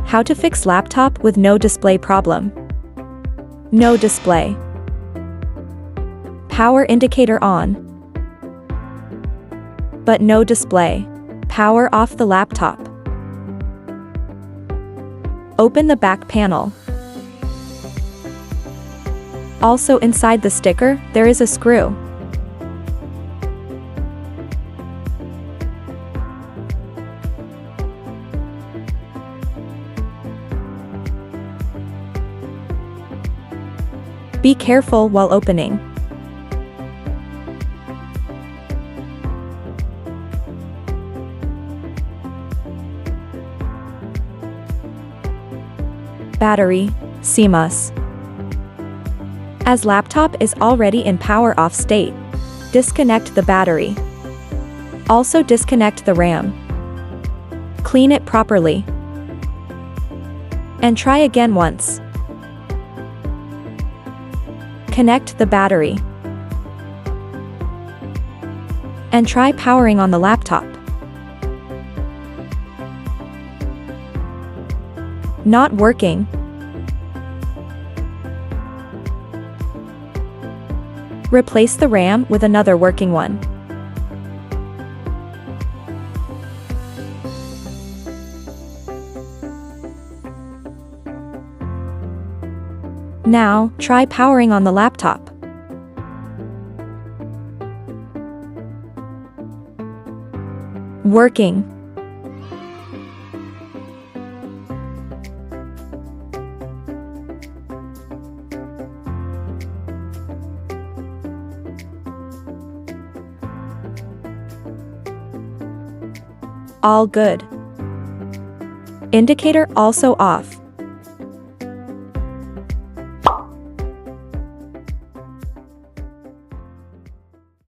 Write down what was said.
How to fix laptop with no display problem. No display. Power indicator on. But no display. Power off the laptop. Open the back panel. Also inside the sticker, there is a screw. Be careful while opening. Battery, CMOS. As laptop is already in power off state, disconnect the battery. Also disconnect the RAM. Clean it properly. And try again once. Connect the battery. And try powering on the laptop. Not working. Replace the RAM with another working one. Now, try powering on the laptop. Working. All good. Indicator also off.